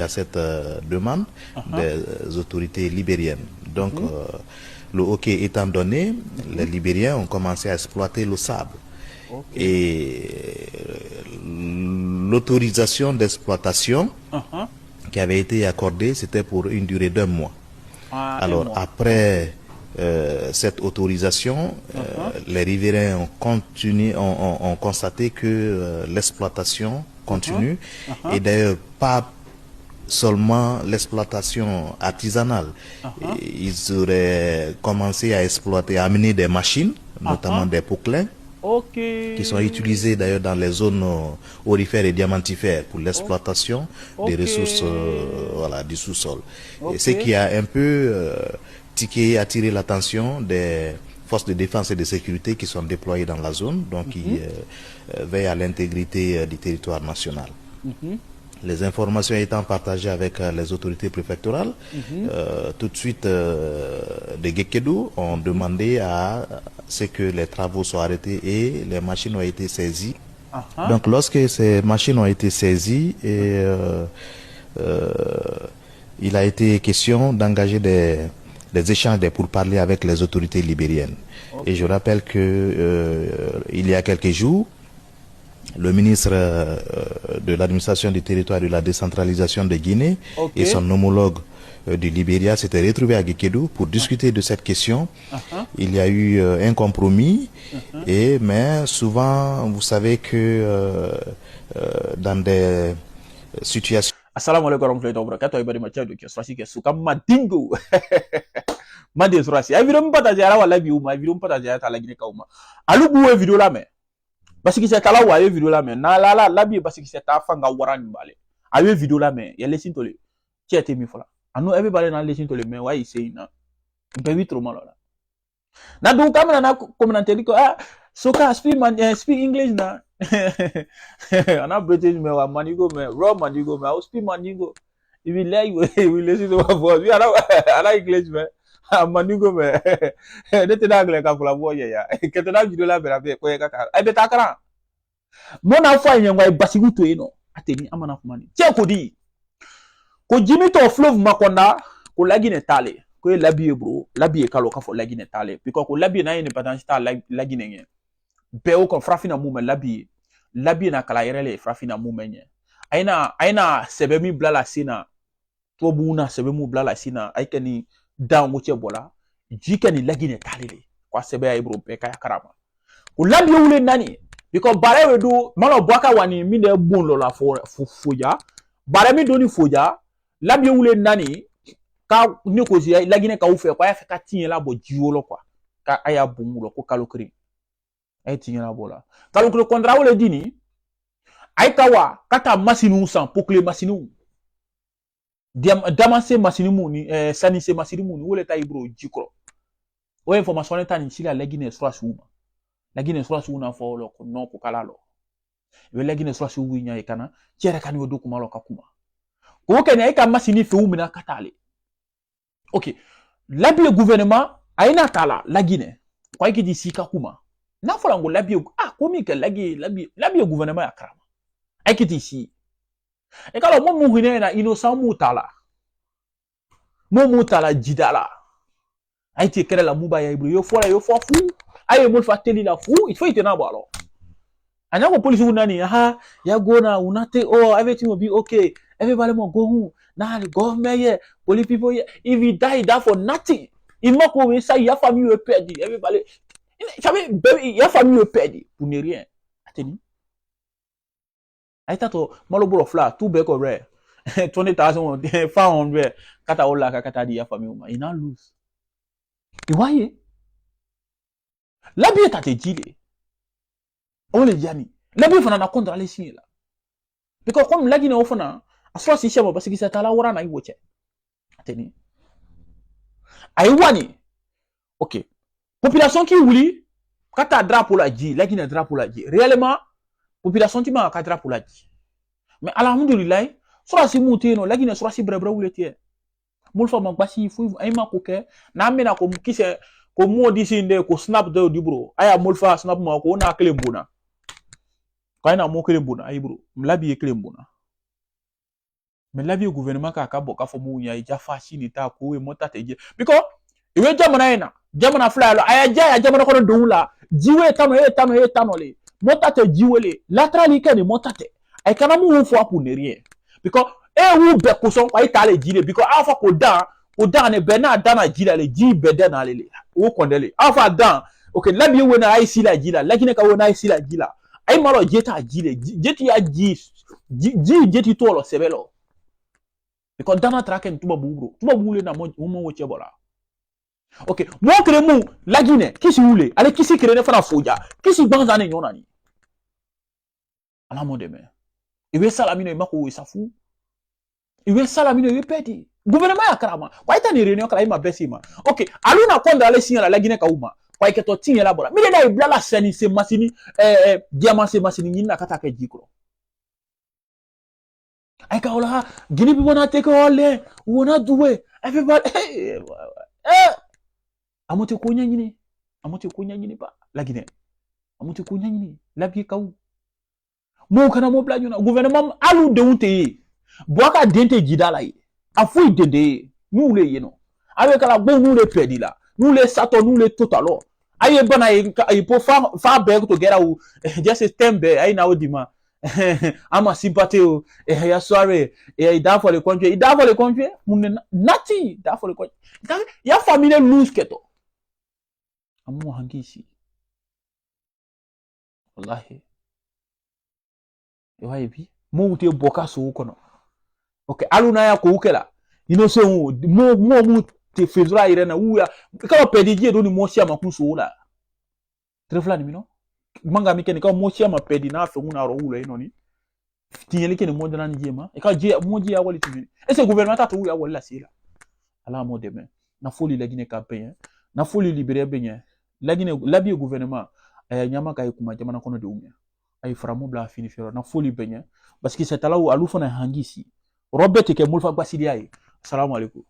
à cette demande des autorités libériennes. Donc, le hockey étant donné, les Libériens ont commencé à exploiter le sable. Et l'autorisation d'exploitation qui avait été accordée, c'était pour une durée d'1 mois. Alors, après cette autorisation, les riverains ont constaté que l'exploitation continue. Et d'ailleurs, pas seulement l'exploitation artisanale. Ils auraient commencé à exploiter, à amener des machines, notamment des poquelins, qui sont utilisés d'ailleurs dans les zones aurifères et diamantifères pour l'exploitation des ressources du sous-sol. Ce qui a un peu attiré l'attention des forces de défense et de sécurité qui sont déployées dans la zone, donc qui veillent à l'intégrité du territoire national. Les informations étant partagées avec les autorités préfectorales, tout de suite, de Guékédou ont demandé à ce que les travaux soient arrêtés et les machines ont été saisies. Donc, lorsque ces machines ont été saisies, il a été question d'engager des échanges, des pourparlers avec les autorités libériennes. Et je rappelle que il y a quelques jours, le ministre de l'administration du territoire et de la décentralisation de Guinée et son homologue du Libéria s'étaient retrouvés à Guékédou pour discuter de cette question. Il y a eu un compromis, mais souvent, vous savez que dans des situations... Assalamu alaikum warahmatullahi wabarakatuh. Ibadi machado ke surasi ke suka madingo. Mande surasi. Ai video mpata jara wala bi uma, video mpata jara ta lagine ka uma. Alu buwe video la me. Parce que c'est là où il y a vidéo là mais na la bi parce que c'est ta fanga warani balé ayo vidéo là mais ya listen to le qui a été mis fola anu everybody na listen to le mais why you say na be wi trop mal là na do kamera na commentaire ko so ka speak English na ana British me wa manigo me raw manigo me I speak manigo if you like we listen to my voice we ana English me manigo me de te anglais ka fula bo ya ke te na video la bera be ko ya ka ai be takara mo na fa yen wa basigu to eno ateni amana fumani tie ko di ko jimi to fleuve makonda ko lagine tale ko labiye bro labiye kalo ka fo lagine tale because ko labiye na ene patansi ta lagine nge be o ko frafina mu me labiye na kala yerele frafina mu menye aina sebe mi blala sina to buna sebe mu blala sina ai kani down wuce bola jika ni lagine talele kwa sebe ya ibro be kaya karama ko labi wule nani because bare we do malo bwaka wani mi de bon lo la foja bare mi do ni foja labi wule nani ka ni ko zi lagine ka ufe kwa ya fe ka tinye la bo jiolo kwa ka aya bungulo ko kalokri ay tinye la bola kalokri kontra wule dini ay kawa kata masinu san pokle masinu damanse masinimu ni sanise masinimu ni wole ta ibro jikro o information ta ni sila lagine sura na fo lo ko non ko kala lo be lagine sura su nya e kana cere kan yodo kuma lo ka kuma ko ken ay ka masini fe umina katale OK labi gouvernement ayina tala lagine ko ay ki di sika kuma na fo lango labi ko mi ke labi gouvernement ya krama ay ki di si e kala mo mu hine na innocent mutala jidala aiti kere la muba ya ibru yo fo fu aye mo fa teli la fu il faut itena bo alors anya ko police unani ya gona unate everything will be okay everybody mo go home na the government here police people here if he die for nothing il mo ko we say ya famille perdu everybody baby ya famille perdu pour ne rien ateni aita to malobro fla tout be ko re 20,000 500 kata ola kata di ya famille ma ina lose et voyez la bien ta te dit on le jani la bien fana na contre les signes là because comme la guinée ofana aswa si chama parce que ça ta la wora na iwoche ateni ai wani OK population qui wuli kata drapeau la ji la guinée drapeau la ji réellement population qui ma ka drapeau la ji mais alhamdulillah surasi muteno lagine surasi brebra wulete mulfa magbasi fu ay makoke na mena ko kise ko modi sinde ko snap de du bro aya mulfa snap ma ko na klembuna kayna mo klembuna ay bro mlabi klembuna mais la vie au gouvernement ka ka boka fo mu ya ija fashi ni ta ko e mota te je because iwe jamana ina jamana fly lo aya ja ya jamana ko don la jiwe tano le mota te jiwe le laterally ka ni mota te ay kana mu fo pour ne rien because e wu be ko so kwa ita le jile because afa ko dan ne be na dan na jila le ji be dan na le wo kondele afa dan okay la bi we na ay si la jila la kine ka wo na ay si la jila ay malo jeta jile jeti ya ji jeti to lo sebelo because dana traken tuba bugule na mo wo chebola okay mo kre mu la Guinée kisi wule ale kisi kre ne fana foja kisi banza ne nyona ni ala mo deme iwe salamino imako we safu iwe salamino iwe peti gouvernement ya karama kwa ita ni réunion kala ima besima okay aluna konda ale signala la Guinée ka uma kwa iketo tinye la bora mire da ibla la seni se masini diamant se masini nyina kata ke jikro ay ka wala Guinée bi wona take ole wona duwe everybody amote ko nyanyini ba la Guinée amote ko nyanyini la bi kaw mo kana mo bla nyuna gouvernement alu de unte boaka dente jidala yi afu dede nous le yeno avec la bon nous le pedi là nous les sato nous les totalo aye bana e po fa be to get out just tembe ay na odima ama sympathie o ya soirée et da for le country mun nati da for le country ya famille lose keto amu hangisi wallahi yo bi mo uti boka so kono okay aluna ya ko ukela ino se mo te fezura irena uya ka pedi je do ni mo sia makunso la trefla ni mino manga mi keni ka mo sia ma pedi na fe una ro ula ino ni tinyele keni mo dana njema e ka je mo je ya wali timi e se gouvernement ta to ya wali la sila ala mo demain na folie la Guinée campagne na folie libérer benye la Guinée la bi gouvernement nyama ka kuma jamana kono de umya ay framo bla fini fero na folie benye parce que c'est là où alu fona hangisi Robert ke mulfa basidi ay assalamu alaikum